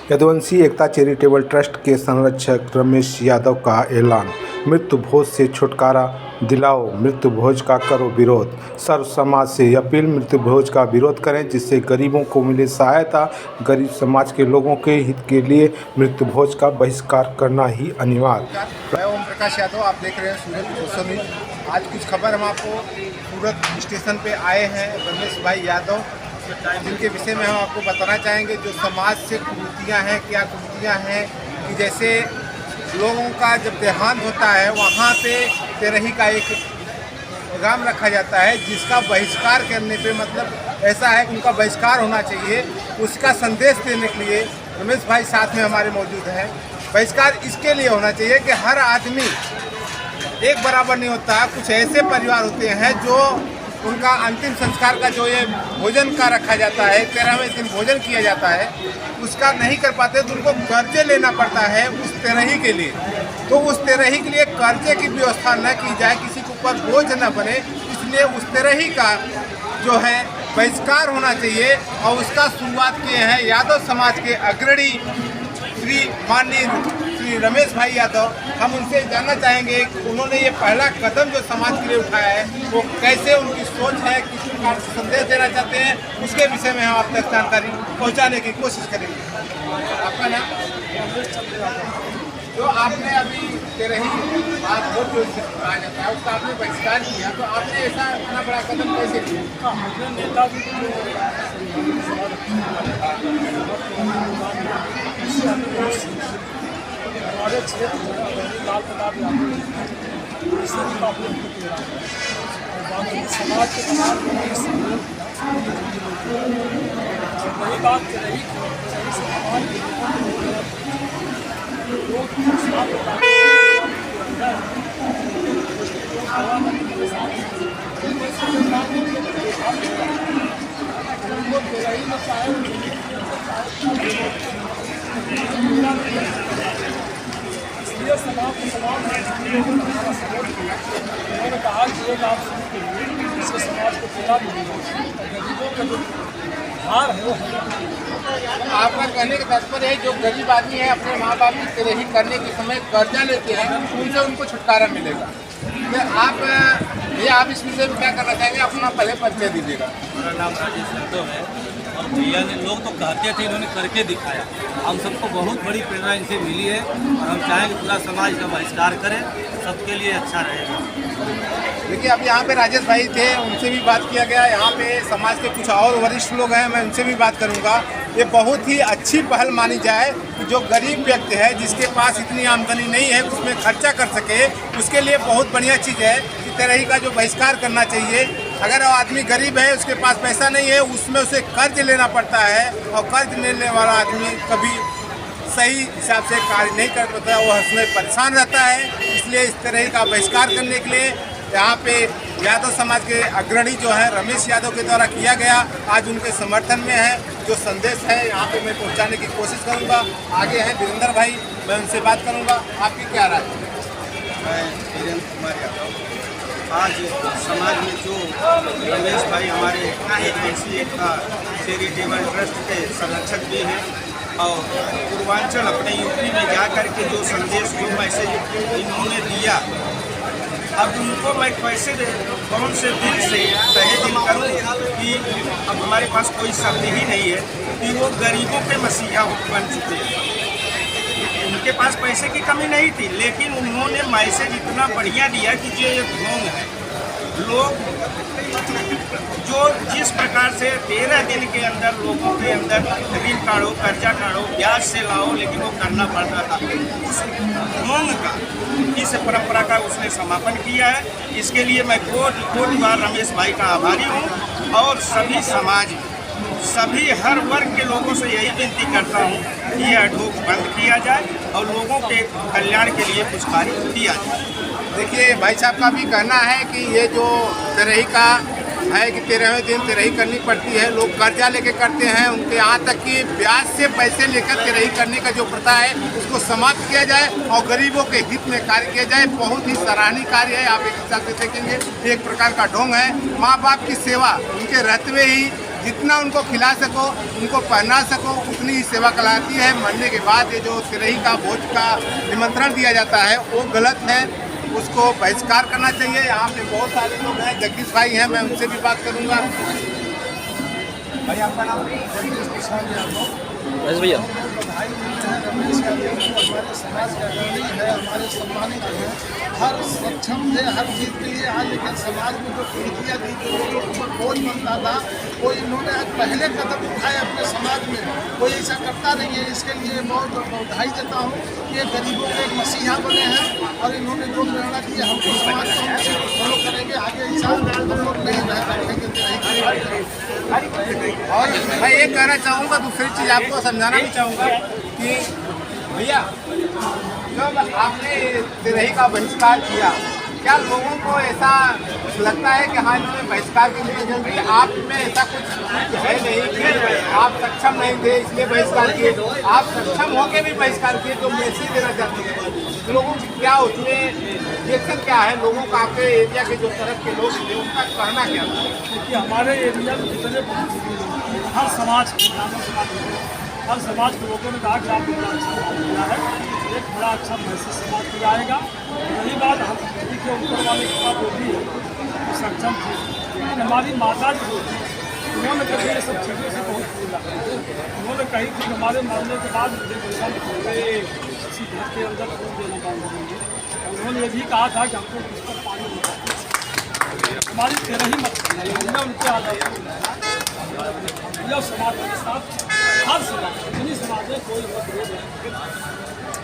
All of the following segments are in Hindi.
यदुवंशी एकता चैरिटेबल ट्रस्ट के संरक्षक रमेश यादव का ऐलान। मृत्यु भोज से छुटकारा दिलाओ, मृत्यु भोज का करो विरोध। सर्व समाज से अपील, मृत्यु भोज का विरोध करें जिससे गरीबों को मिले सहायता। गरीब समाज के लोगों के हित के लिए मृत्यु भोज का बहिष्कार करना ही अनिवार्य। मैं ओम प्रकाश यादव, आप देख रहे हैं सूरत सोशल न्यूज। आज कुछ खबर हम आपको सूरत स्टेशन पे आए हैं रमेश भाई यादव, जिनके विषय में हम आपको बताना चाहेंगे। जो समाज से कुरीतियाँ हैं, क्या कुरीतियाँ हैं कि जैसे लोगों का जब देहांत होता है वहाँ पे तेरही का एक प्रोग्राम रखा जाता है जिसका बहिष्कार करने पे मतलब ऐसा है कि उनका बहिष्कार होना चाहिए। उसका संदेश देने के लिए रमेश भाई साथ में हमारे मौजूद हैं। बहिष्कार इसके लिए होना चाहिए कि हर आदमी एक बराबर नहीं होता। कुछ ऐसे परिवार होते हैं जो उनका अंतिम संस्कार का जो ये भोजन का रखा जाता है, 13वें दिन भोजन किया जाता है, उसका नहीं कर पाते तो उनको कर्जे लेना पड़ता है उस तेरही के लिए। तो उस तेरही के लिए कर्जे की व्यवस्था न की जाए, किसी के ऊपर बोझ न बने, इसलिए उस तेरही का जो है बहिष्कार होना चाहिए। और उसका शुरुआत किए हैं यादव समाज के अग्रणी श्री रमेश भाई यादव। हम उनसे जानना चाहेंगे कि उन्होंने ये पहला कदम जो समाज के लिए उठाया है वो कैसे, उनकी सोच है, किस प्रकार से संदेश देना चाहते हैं, उसके विषय में हम आप तक जानकारी पहुंचाने की कोशिश करेंगे। आपका नाम? जो आपने अभी तेरही बात हो जो कहा जाता है उसका आपने बहिष्कार किया, तो आपने ऐसा इतना बड़ा कदम कैसे किया? नेताजी हमारे क्षेत्र लाल प्रताप यादव इससे भी काफ़ी बाकी समाज के तमाम वही बात रही से समाज इसलिए समाज को सपोर्ट किया। उन्होंने कहा कि एक आप शुरू करिए, इससे समाज को पीड़ा मिलेगी और गरीबों का जो भार है वो आपका कहने का तात्पर्य है जो गरीब आदमी है अपने माँ बाप की तेरही करने के समय कर्जा लेते हैं उनसे उनको छुटकारा मिलेगा। तो आप इस विषय में क्या करना चाहेंगे? अपना पहले परिचय दीजिएगा। मेरा नाम राजेश यादव है और भैया ने लोग तो कहते थे, इन्होंने करके दिखाया। हम सबको बहुत बड़ी प्रेरणा इनसे मिली है और हम चाहेंगे पूरा समाज का बहिष्कार करें, सबके लिए अच्छा रहेगा। देखिए अभी यहाँ पे राजेश भाई थे, उनसे भी बात किया गया। यहाँ पे समाज के कुछ और वरिष्ठ लोग हैं, मैं उनसे भी बात करूँगा। ये बहुत ही अच्छी पहल मानी जाए कि जो गरीब व्यक्ति है जिसके पास इतनी आमदनी नहीं है उसमें खर्चा कर सके, उसके लिए बहुत बढ़िया चीज़ है कि तेरही का जो बहिष्कार करना चाहिए। अगर वो आदमी गरीब है, उसके पास पैसा नहीं है, उसमें उसे कर्ज लेना पड़ता है और कर्ज लेने वाला आदमी कभी सही हिसाब से कार्य नहीं कर पाता, वो हंसने परेशान रहता है। इसलिए इस तरह का बहिष्कार करने के लिए यहाँ पे यादव समाज के अग्रणी जो है रमेश यादव के द्वारा किया गया, आज उनके समर्थन में है। जो संदेश है यहाँ पे मैं पहुँचाने की कोशिश करूँगा। आगे हैं वीरेंद्र भाई, मैं उनसे बात करूँगा। आपकी क्या राय है? मैं वीरेंद्र कुमार यादव। आज समाज में जो रमेश भाई हमारे यदुवंशी एकता चैरिटेबल ट्रस्ट के संरक्षक भी हैं और पूर्वांचल अपने यूपी में जा कर के जो संदेश, जो मैसेज इन्होंने दिया, अब उनको मैं कैसे कौन से दिल से तहे दिल करूँ कि अब हमारे पास कोई शब्द ही नहीं है कि वो गरीबों के मसीहा बन चुके हैं। उनके पास पैसे की कमी नहीं थी, लेकिन उन्होंने मैसेज इतना बढ़िया दिया कि जो एक ढोंग है, लोग जो जिस प्रकार से 13 दिन के अंदर लोगों के अंदर ऋण काढ़ो, कर्जा काढ़ो, ब्याज से लाओ, लेकिन वो करना पड़ता था, उस ढोंग का, इस परंपरा का उसने समापन किया है। इसके लिए मैं कोटि बार रमेश भाई का आभारी हूँ और सभी समाज, सभी हर वर्ग के लोगों से यही विनती करता हूँ कि यह ढोंग बंद किया जाए और लोगों के कल्याण के लिए कुछ कार्य किया जाए। देखिए भाई साहब का भी कहना है कि ये जो तेरही का है कि 13वें दिन तेरही करनी पड़ती है, लोग कर्जा लेके करते हैं, उनके यहाँ तक कि ब्याज से पैसे लेकर तेरही करने का जो प्रथा है उसको समाप्त किया जाए और गरीबों के हित में कार्य किया जाए। बहुत ही सराहनीय कार्य है। आप एक हिसाब से देखेंगे एक प्रकार का ढोंग है। माँ बाप की सेवा उनके रहते हुए ही जितना उनको खिला सको, उनको पहना सको, उतनी ही सेवा कराती है। मरने के बाद ये जो तिरही का भोज का निमंत्रण दिया जाता है वो गलत है, उसको बहिष्कार करना चाहिए। यहाँ पे बहुत सारे लोग हैं, जगदीश भाई हैं, मैं उनसे भी बात करूँगा। भाई आपका नाम? जगदीश प्रसाद यादव। बस भैया भाई रमेश यादव हमारे समाज का अग्रणी है, हमारे सम्मानित है, हर सक्षम थे हर चीज़ के लिए। आज लेकिन समाज में जो कुरीतियाँ थी, जो लोगों के ऊपर बोझ बनता था, कोई इन्होंने आज पहले कदम उठाए अपने समाज में, कोई ऐसा करता नहीं है। इसके लिए बहुत बधाई देता हूँ कि ये गरीबों के एक मसीहा बने हैं और इन्होंने जो प्रेरणा दी है हमको समाज को हम उसी को फॉलो करेंगे। आगे ऐसा हम लोग नहीं रखेंगे। और मैं ये कहना चाहूँगा, दूसरी चीज़ आपको समझाना भी चाहूँगा कि भैया जब आपने तिरही का बहिष्कार किया, क्या लोगों को ऐसा लगता है कि हाँ इन्होंने बहिष्कार की लिए जल्दी आप में ऐसा कुछ है नहीं कि आप सक्षम नहीं थे इसलिए बहिष्कार किए? आप सक्षम होकर भी बहिष्कार किए, तो मैसेज देना चाहते हैं लोगों की क्या उसमें रिएक्शन क्या है? लोगों का आपके एरिया के जो तरफ के लोग थे उनका कहना क्या था? क्योंकि हमारे एरिया में जितने हर समाज हर समाज के लोगों ने कहा कि आपने बड़ा अच्छा काम किया है, एक बड़ा अच्छा मैसेज समाज को जाएगा। रही बात हम के ऊपर वाले की बात होती है तो सक्षम थे, लेकिन हमारी माता जो होती उन्होंने कभी ये सब चीज़ों से बहुत दूर रखा। उन्होंने कही कि हमारे मरने के बाद मुझे किसी घर के अंदर फूल देना बंद करेंगे। उन्होंने ये भी कहा था कि हमको किस पर पानी नहीं, हमारी तेरह ही मत हमने उनके आदर समाज के साथ हर समाज जितनी समाज है कोई मतभेद नहीं।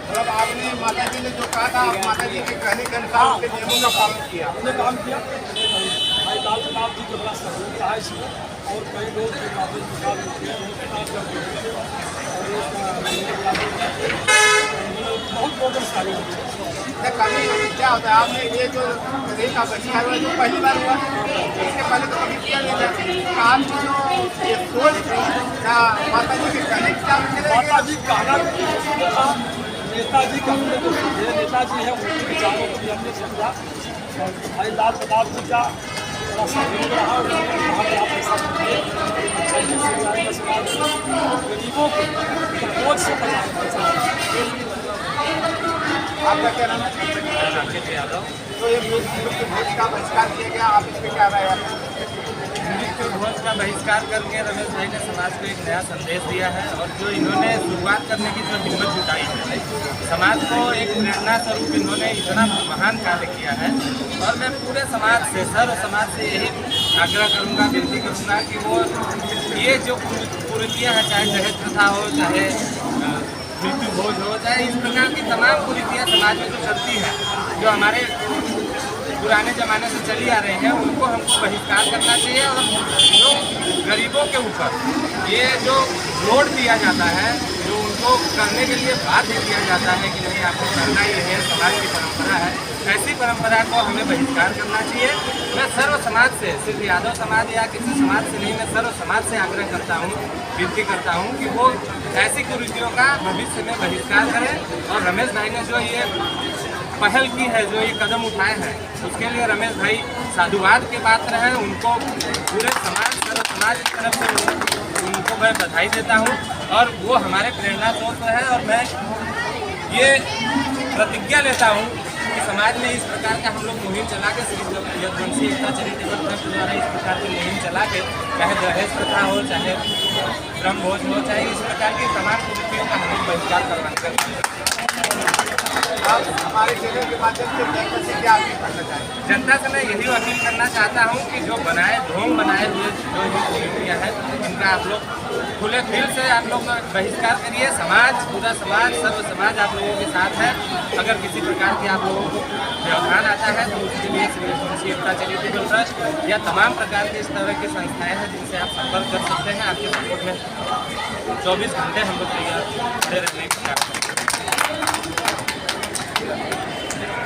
मतलब आपने माता जी ने जो कहा था, माता जी के कहने के अनुसार उनके नियमों का पालन किया। हमने काम किया। भाई लाल प्रताप जी के बड़ा सहयोग रहा इसमें, और कई लोग के काबिल प्रसाद होते हैं, बहुत लोगों सारे कभी क्या होता है, आपने ये जो तिरही का बहिष्कार हुआ जो पहली बार हुआ, इसके पहले तो कभी किया नहीं था। आपकी जो ये सोच थी क्या माता जी के कहने की क्या माता जी कहना नेताजी का हमने जो समझे, नेताजी है उनके विचारों को भी हमने समझा। और भाई लाल प्रताप जी का बड़ा सहयोग रहा, उन्होंने कहा कि आप ऐसा करिए, गरीबों को बोझ से आपका क्या नाम है? राकेश यादव। तो ये मृत्यु भोज का बहिष्कार किया गया, आप इस पर क्या राय है? मृत्यु भोज का बहिष्कार करके रमेश भाई ने समाज को एक नया संदेश दिया है, और जो इन्होंने शुरुआत करने की जो हिम्मत जुटाई है, समाज को एक प्रेरणा स्वरूप इन्होंने इतना महान कार्य किया है। और मैं पूरे समाज से, सर्व समाज से यही आग्रह करूँगा, विनती करूँगा कि वो ये जो कुरीतियाँ हैं, चाहे दहेज प्रथा हो, चाहे मृत्यु भोज हो, चाहे इस प्रकार की तमाम कुरीतियाँ समाज में जो चलती है, जो हमारे पुराने ज़माने से चली आ रही हैं, उनको हमको बहिष्कार करना चाहिए। और जो गरीबों के ऊपर ये जो लोड दिया जाता है, जो उनको करने के लिए बाध्य किया जाता है कि नहीं आपको करना ही है, समाज की परंपरा है, ऐसी परंपरा को हमें बहिष्कार करना चाहिए। मैं सर्व समाज से, सिर्फ यादव समाज या किसी समाज से नहीं, मैं सर्व समाज से आग्रह करता हूँ, विनती करता हूँ कि वो ऐसी कुरीतियों का भविष्य में बहिष्कार करें। और रमेश भाई ने जो ये पहल की है, जो ये कदम उठाए हैं, उसके लिए रमेश भाई साधुवाद के पात्र हैं। उनको पूरे समाज, सर्व समाज की तरफ से उनको मैं बधाई देता हूँ, और वो हमारे प्रेरणा स्रोत है। और मैं ये प्रतिज्ञा लेता हूँ कि समाज में इस प्रकार का हम लोग मुहिम चला के, श्री यदुवंशी एकता चैरिटेबल ट्रस्ट द्वारा इस प्रकार की मुहिम चला के, चाहे दहेज प्रथा हो, चाहे ब्रह्म भोज हो, चाहे इस प्रकार की तमाम कुरीतियों का हम लोग बहिष्कार करवाने आप हमारे चैनल के माध्यम से जनता से क्या अपील करना चाहेंगे? जनता से मैं यही अपील करना चाहता हूँ कि जो ढोंग बनाए हुए जो ये कुरीतियाँ हैं, इनका आप लोग खुले दिल से आप लोग बहिष्कार करिए। समाज, पूरा समाज, सर्व समाज आप लोगों के साथ है। अगर किसी प्रकार की आप लोगों को व्यवधान आता है तो उसके लिए श्री यदुवंशी एकता चैरिटेबल ट्रस्ट या तमाम प्रकार के इस तरह की संस्थाएँ हैं जिनसे आप संपर्क कर सकते हैं। आपके सपोर्ट में 24 घंटे हम लोग तैयार खड़े रहने का